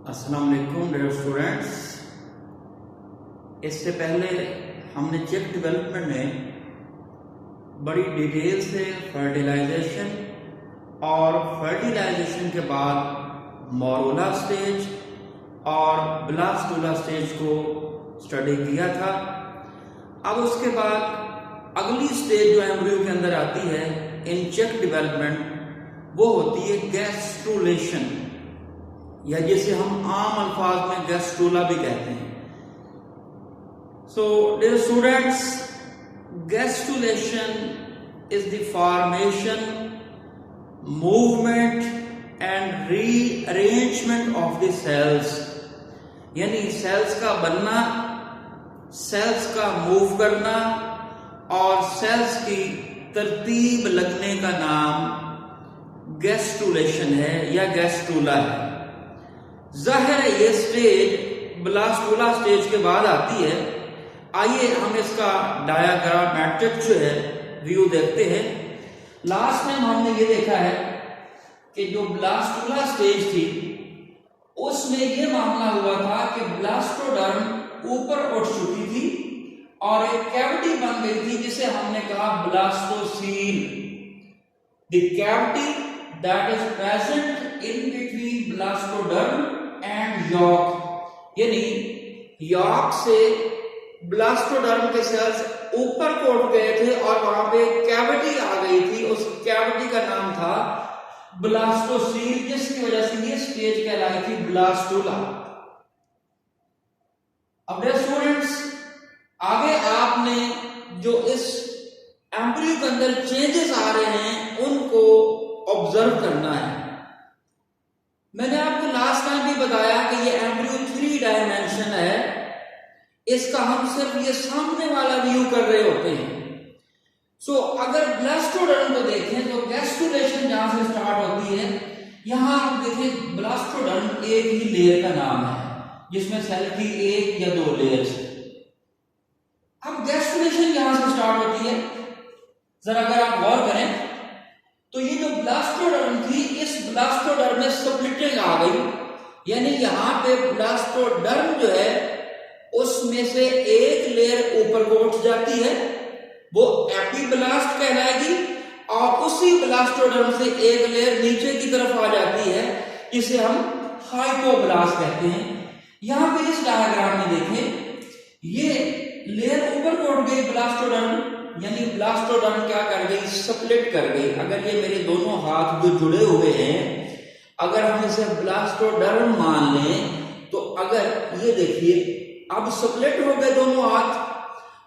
अस्सलाम वालेकुम dear students. इससे पहले हमने चिप डेवलपमेंट में बड़ी डिटेल से फर्टिलाइजेशन और फर्टिलाइजेशन के बाद मोरूला स्टेज और ब्लास्टूला स्टेज को स्टडी किया था। अब उसके बाद अगली स्टेज जो एम्ब्रियो के अंदर आती है इन चिप डेवलपमेंट, वो होती है गैस्ट्रुलेशन, या जिसे हम आम अल्फाज में गैस्ट्रूला भी कहते हैं। So dear students, gastrulation is the formation, movement and rearrangement of the cells, यानी सेल्स का बनना, सेल्स का मूव करना और सेल्स की तरतीब लगने का नाम गैस्ट्रुलेशन है या गैस्ट्रूला है। जाहिर है ये स्टेज ब्लास्टूला स्टेज के बाद आती है। आइए हम इसका डायग्रामेटिक जो है व्यू देखते हैं। लास्ट टाइम हमने ये देखा है कि जो ब्लास्टूला स्टेज थी उसमें ये मामला हुआ था कि ब्लास्टोडर्म ऊपर उठ चुकी थी और एक कैविटी बन गई थी जिसे हमने कहा blastocoel. The cavity that is present in between blastoderm and York, यानी यॉर्क से ब्लास्टोडर्म के सेल्स ऊपर को उठ गए थे और वहां पे कैविटी आ गई थी। उस कैविटी का नाम था ब्लास्टोसील, जिसकी वजह से ये स्टेज कहलाई थी ब्लास्टूला। अब डियर स्टूडेंट्स, आगे आपने जो इस एम्ब्रियो के अंदर चेंजेस आ रहे हैं उनको ऑब्जर्व करना है। मैंने आपको लास्ट टाइम भी बताया कि ये एम्ब्रियो 3 डायमेंशन है। इसका हम सिर्फ ये सामने वाला व्यू कर रहे होते हैं। सो अगर ब्लास्टोडर्म को देखें तो गैस्ट्रुलेशन जहां से स्टार्ट होती है, यहां आप देखें ब्लास्टोडर्म एक ही लेयर का नाम है जिसमें सेल की 1 या 2 लेयर्स है। अब गैस्ट्रुलेशन यहां से स्टार्ट होती है। जरा अगर आप गौर करें तो ये जो ब्लास्टोडर्म थी, इस ब्लास्टोडर्म में स्प्लिटिंग आ गई, यानी यहां पे ब्लास्टोडर्म जो है उसमें से एक लेयर ऊपर को उठ जाती है, वो एपीब्लास्ट कहलाएगी, और उसी ब्लास्टोडर्म से एक लेयर नीचे की तरफ आ जाती है जिसे हम हाइपोब्लास्ट कहते हैं। यहां पे इस डायग्राम में देखें, ये लेयर ऊपर को उठ गई ब्लास्टोडर्म, यानी ब्लास्टोडर्म क्या कर गई, स्प्लिट कर गई। अगर ये मेरे दोनों हाथ जो जुड़े हुए हैं, अगर हम इसे ब्लास्टोडर्म मान लें तो अगर ये देखिए अब स्प्लिट हो गए दोनों हाथ,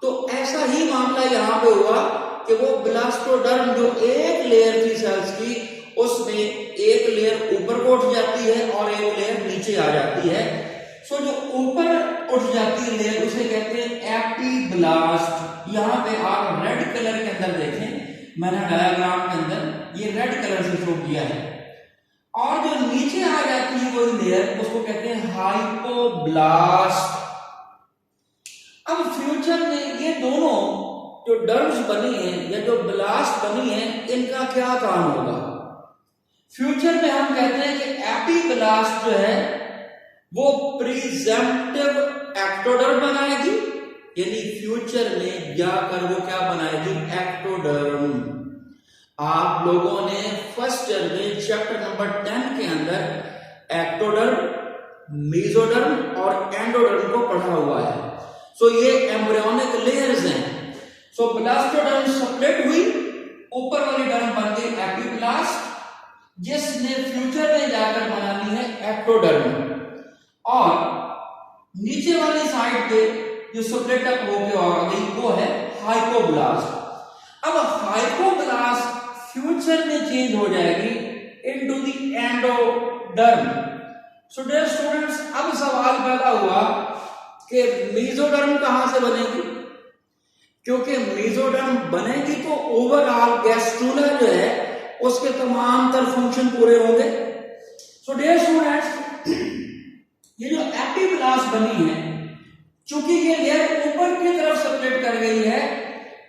तो ऐसा ही मामला यहां पे हुआ कि वो ब्लास्टोडर्म जो एक लेयर थी सेल्स की, उसमें एक लेयर ऊपर को उठ जाती है और एक लेयर नीचे आ जाती है। सो जो ऊपर उठ जाती है लेयर उसे कहते हैं एपीब्लास्ट। यहां पे आप रेड कलर के अंदर देखें, मैंने डायग्राम के अंदर ये रेड कलर से शो किया है, और जो नीचे आ जाती है वो लेयर उसको कहते हैं हाइपोब्लास्ट। अब फ्यूचर में ये दोनों जो डर्म्स बनी हैं या जो ब्लास्ट बनी है, इनका क्या काम होगा? फ्यूचर में हम कहते हैं कि एपीब्लास्ट जो है वो प्रीजेम्प्टिव एक्टोडर्म बनाएगी, यानी फ्यूचर में जाकर वो क्या बनाएगी, एक्टोडर्म। आप लोगों ने फर्स्ट ईयर में चैप्टर नंबर 10 के अंदर एक्टोडर्म, मेसोडर्म और एंडोडर्म को पढ़ा हुआ है। सो ये एम्ब्रियोनिक लेयर्स हैं। सो ब्लास्टोडर्म स्प्लिट हुई, ऊपर वाली डर्म बन गई एपीब्लास्ट, जिसने फ्यूचर में जाकर बनानी है एक्टोडर्म, और नीचे वाली साइड पे जो स्प्लिट अप होके आ गई वो है हाइपोब्लास्ट। अब हाइपोब्लास्ट फ्यूचर में चेंज हो जाएगी into the endoderm. So dear students, अब सवाल पैदा हुआ कि मेसोडर्म कहां से बनेगी, क्योंकि मेसोडर्म बनेगी तो ओवरऑल गैस्ट्रूला जो है उसके तमाम तर फंक्शन पूरे होंगे। सो डियर स्टूडेंट्स, ये जो एपीब्लास्ट बनी है, चूंकि ये लेयर ऊपर की तरफ स्प्लिट कर गई है,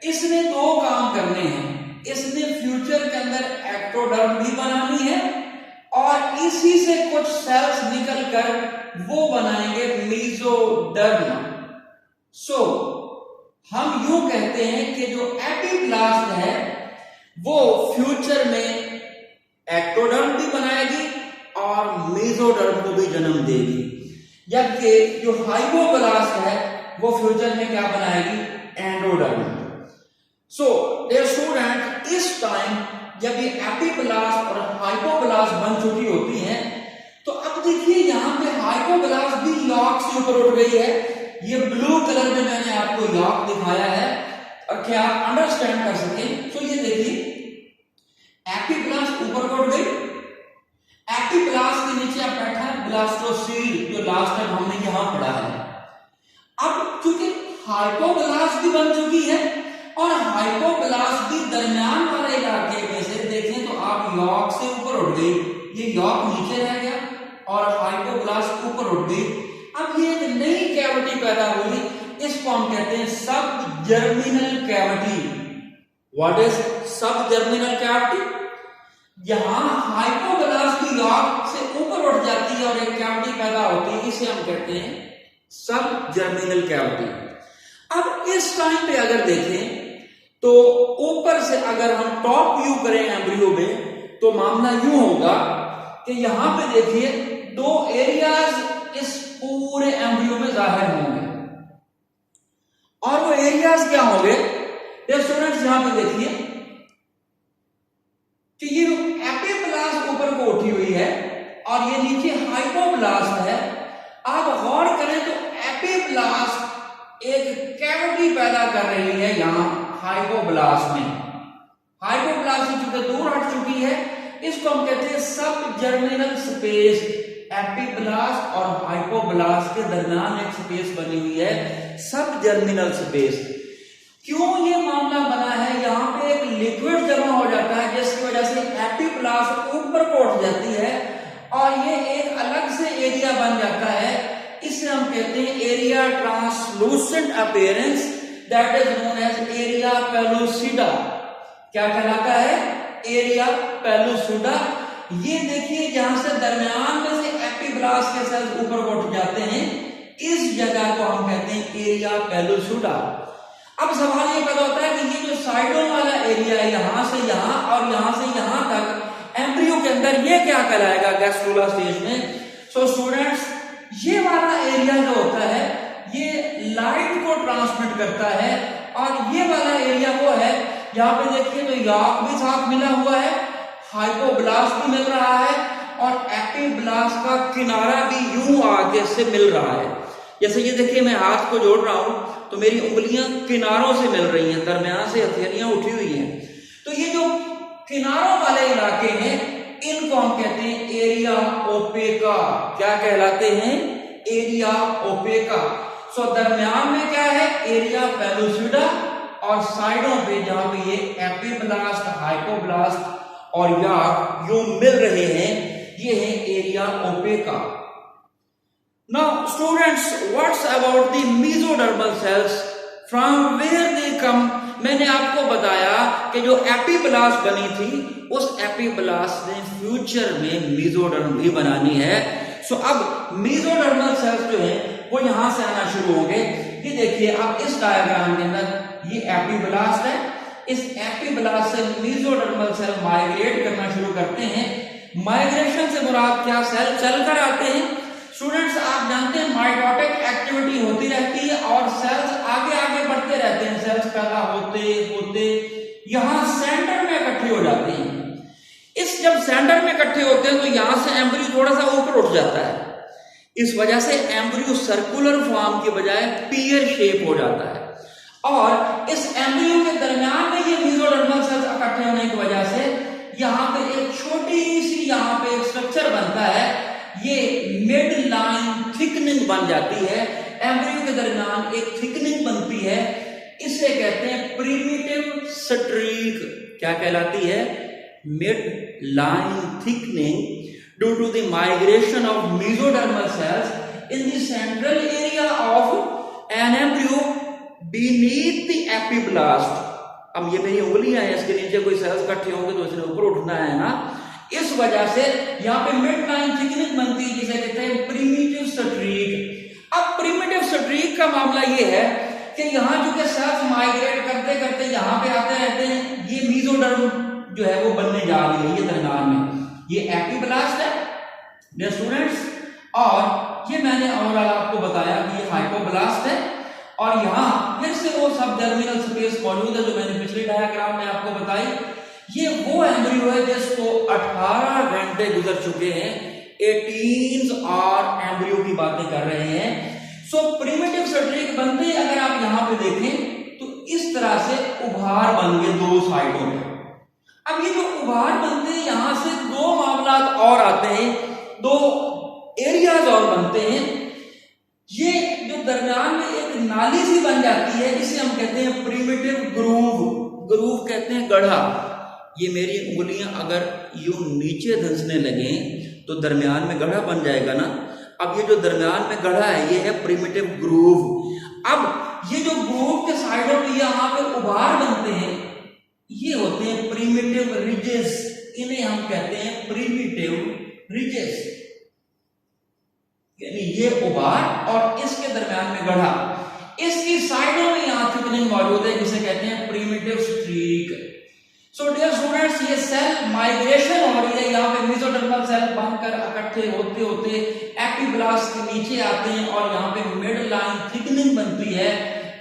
इसने 2 काम करने हैं। इसने फ्यूचर के अंदर एक्टोडर्म भी बनानी है और इसी से कुछ सेल्स निकलकर वो बनाएंगे मेसोडर्म। सो हम यूं कहते हैं कि जो एपिब्लास्ट है वो फ्यूचर में एक्टोडर्म भी बनाएगी और मेसोडर्म को भी जन्म देगी, जबकि जो हाइपोब्लास्ट है वो फ्यूचर में क्या बनाएगी, एंडोडर्म। सो डियर स्टूडेंट, इस टाइम जब ये एपिब्लास्ट और हाइपोब्लास्ट बन चुकी होती हैं, तो अब देखिए यहां पे हाइपोब्लास्ट भी यॉर्क से ऊपर उठ गई है। ये ब्लू कलर में मैंने आपको यॉर्क दिखाया है और क्या आप अंडरस्टैंड कर सके। तो ये देखिए एपिब्लास्ट ऊपर को उठ गई, एपिब्लास्ट के नीचे आप बैठा है ब्लास्टोसीड, जो लास्ट टाइम हमने यहां पढ़ा है। अब चूंकि हाइपोब्लास्ट भी बन चुकी है और हाइपोब्लास्ट भी दरमियान वाले इलाके में से देखें तो आप यॉर्क से ऊपर उठ गई, ये यॉर्क नीचे रह गया और हाइपोब्लास्ट ऊपर उठ गई। अब ये एक नई कैविटी पैदा हुई, इसको हम कहते हैं सब जर्मिनल कैविटी। व्हाट इज सब जर्मिनल कैविटी? यहां हाइपोब्लास्ट की यॉर्क से ऊपर उठ जाती है और एक कैविटी पैदा होती है, इसे हम कहते हैं सब जर्मिनल कैविटी। अब इस टाइम पे अगर देखें तो ऊपर से अगर हम टॉप व्यू करें एम्ब्रियो में तो मामला यूं होगा कि यहां पे देखिए दो एरियाज इस पूरे एम्ब्रियो में जाहिर होंगे और वो एरियाज क्या होंगे स्टूडेंट्स, यहां पे देखिए कि ये एपिब्लास्ट ऊपर को उठी हुई है और ये नीचे हाइपोब्लास्ट है। आप गौर करें तो एपिब्लास्ट एक कैविटी पैदा कर रही है यहां हाइपोब्लास्ट में। हाइपोब्लास्ट से चूंकि दूर हट चुकी है, इसको हम कहते हैं सब जर्मिनल स्पेस। एपिब्लास्ट और हाइपोब्लास्ट के दरमियान एक स्पेस बनी हुई है, सब जर्मिनल स्पेस। क्यों ये मामला बना है? यहां पे एक लिक्विड जमा हो जाता है जिसकी वजह से एपिब्लास्ट ऊपर को उठ जाती है और ये एक अलग से एरिया बन जाता है। इसे हम कहते हैं area translucent appearance, that is known as area pellucida. क्या कहलाता है? Area pellucida. ये देखिए जहां से दरमियान में से एपिब्लास्ट के सेल्स ऊपर को उठ जाते हैं, इस जगह को हम कहते हैं एरिया पेलुसिडा। अब सवाल ये पैदा होता है कि ये जो साइडों वाला एरिया है यहां से यहां और यहां से यहां तक एम्ब्रियो के अंदर, ये क्या कहलाएगा गैस्ट्रुला स्टेज में? सो स्टूडेंट्स, ये वाला एरिया जो होता है ये लाइट को ट्रांसमिट करता है और ये वाला एरिया वो है, यहां पे देखिए तो यॉर्क भी साथ मिला हुआ है, हाइपोब्लास्ट भी मिल रहा है और एपिब्लास्ट का किनारा भी यूं आगे से मिल रहा है। जैसे ये देखिए मैं हाथ को जोड़ रहा हूं तो मेरी उंगलियां किनारों से मिल रही हैं, दरमियान से हथेलियां उठी हुई हैं। तो ये जो किनारों वाले इलाके हैं इनको हम कहते हैं एरिया ओपेका। क्या कहलाते हैं? एरिया ओपेका। सो दरमियान में क्या है? एरिया पेलुसिडा और साइडों पे जहां पे ये एपिब्लास्ट, हाइपोब्लास्ट और यॉर्क यूं मिल रहे हैं, ये है area ओपेका। Now students, what's about the mesodermal cells? From where they come? मैंने आपको बताया कि जो एपिब्लास्ट बनी थी उस एपिब्लास्ट ने फ्यूचर में मेसोडर्म भी बनानी है। सो अब मेसोडर्मल सेल्स जो है वो यहां से आना शुरू होंगे। ये देखिए आप इस डायग्राम के अंदर ये एपिब्लास्ट है, इस एपिब्लास्ट से मेसोडर्मल सेल माइग्रेट करना शुरू करते हैं। माइग्रेशन से मुराद क्या? सेल चलकर आते हैं। स्टूडेंट्स आप जानते हैं माइटोटिक एक्टिविटी होती रहती है और सेल्स आगे आगे बढ़ते रहते हैं, सेल्स पैदा होते होते यहां सेंटर में इकट्ठे हो जाते हैं। इस जब सेंटर में इकट्ठे होते हैं तो यहां से एम्ब्रियो थोड़ा सा ऊपर उठ जाता है, इस वजह से एम्ब्रियो सर्कुलर फॉर्म के बजाय पियर शेप हो जाता है और इस एम्ब्रियो के दरमियान में ये मेसोडर्मल सेल्स इकट्ठे होने की वजह से यहां पे एक छोटी सी यहां पे एक स्ट्रक्चर बनता है, ये मिड लाइन थिकनिंग बन जाती है। एम्ब्रियो के दरमियान एक थिकनिंग बनती है, इसे कहते हैं प्रिमिटिव स्ट्रीक। क्या कहलाती है? Mid line thickening due to the migration of mesodermal cells in the central area of an embryo beneath the epiblast. अब ये मेरी उंगलियां हैं, इसके नीचे कोई सेल्स इकट्ठे होंगे तो इसने ऊपर उठना है ना। इस वजह से यहाँ पे मिड लाइन थिकनिंग बनती है जिसे कहते हैं प्रिमिटिव स्ट्रीक। अब प्रिमिटिव स्ट्रीक का मामला ये है कि यहाँ जो कि सेल्स माइग्रेट करते करते यहाँ पे आते रहते हैं, ये मेसोडर्म जो है वो बनने जा रही है, ये दरमियान में ये एपिब्लास्ट है डियर स्टूडेंट्स, और ये मैंने और आपको बताया कि ये हाइपोब्लास्ट है, और यहाँ फिर से वो सब जर्मिनल स्पेस मौजूद है जो मैंने पिछले डायग्राम में आपको बताई। ये वो एम्ब्रियो है जिसको 18 घंटे गुजर चुके हैं, 18 आवर एम्ब्रियो की बातें कर रहे हैं। सो प्रिमिटिव स्ट्रीक बनते ही अगर आप यहाँ पे देखें तो इस तरह से उभार बन गए दो साइडों में। अब ये जो उभार बनते हैं यहां से दो मामला और आते हैं, दो एरियाज और बनते हैं। ये जो दरमियान में एक नाली सी बन जाती है, इसे हम कहते हैं प्रिमिटिव ग्रूव। ग्रूव कहते हैं गढ़ा। ये मेरी उंगलियां अगर यूं नीचे धंसने लगे तो दरमियान में गढ़ा बन जाएगा ना। अब ये जो दरमियान में गढ़ा है ये है प्रिमिटिव ग्रूव। अब ये जो ग्रूव के साइडों पे यहाँ पे उभार बनते हैं ये होते हैं प्रिमिटिव रिजेस, इन्हें हम कहते हैं प्रिमिटिव रिजेस, यानी ये उभार और इसके दरमियान में गढ़ा, इसकी साइडों में यहां थिकनिंग मौजूद है जिसे कहते हैं primitive streak. So dear students, ये सेल माइग्रेशन हो रही है, यहाँ पे मेसोडर्मल सेल बनकर इकट्ठे होते होते एपिब्लास्ट के नीचे आते हैं और यहाँ पे मिड लाइन थिकनिंग बनती है,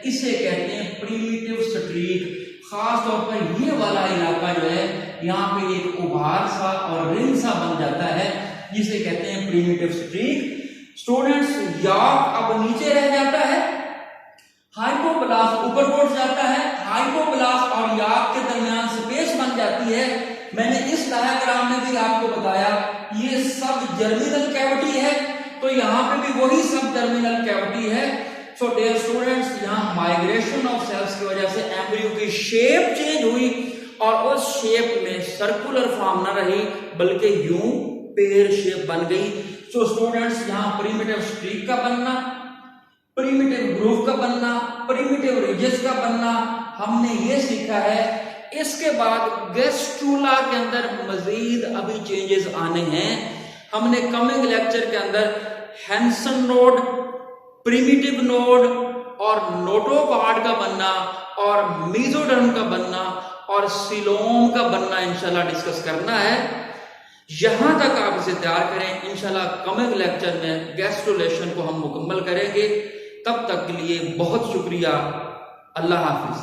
इसे कहते हैं प्रिमिटिव स्ट्रीक। खास तौर पर ये वाला इलाका जो है यहाँ पे एक उभार सा और रिंग सा बन जाता है जिसे कहते हैं प्रिमिटिव स्ट्रीक। स्टूडेंट्स, याक अब नीचे रह जाता है, हाइपोब्लास्ट ऊपर उठ जाता है, हाइपोब्लास्ट और याक के दरमियान स्पेस बन जाती है। मैंने इस डायग्राम में भी आपको बताया ये सब जर्मिनल कैविटी है, तो यहाँ पे भी वही सब जर्मिनल कैविटी है। सो डियर स्टूडेंट्स, यहाँ माइग्रेशन ऑफ सेल्स की वजह से एम्ब्रियो की शेप चेंज हुई और उस शेप में सर्कुलर फॉर्म न रही बल्कि यूं पेयर शेप बन गई। सो स्टूडेंट्स, यहाँ प्रिमिटिव स्ट्रीक का बनना, प्रिमिटिव ग्रूव का बनना, प्रिमिटिव रिजेस का बनना हमने ये सीखा है। इसके बाद गैस्ट्रुला के अंदर मजीद अभी चेंजेस आने हैं। हमने कमिंग लेक्चर के अंदर हैंसन नोड, प्रिमिटिव नोड और नोटोकॉर्ड का बनना और मेसोडर्म का बनना और सिलोम का बनना इंशाल्लाह डिस्कस करना है। यहां तक आप इसे तैयार करें, इंशाल्लाह कमिंग लेक्चर में गैस्ट्रुलेशन को हम मुकम्मल करेंगे। तब तक के लिए बहुत शुक्रिया। अल्लाह हाफिज।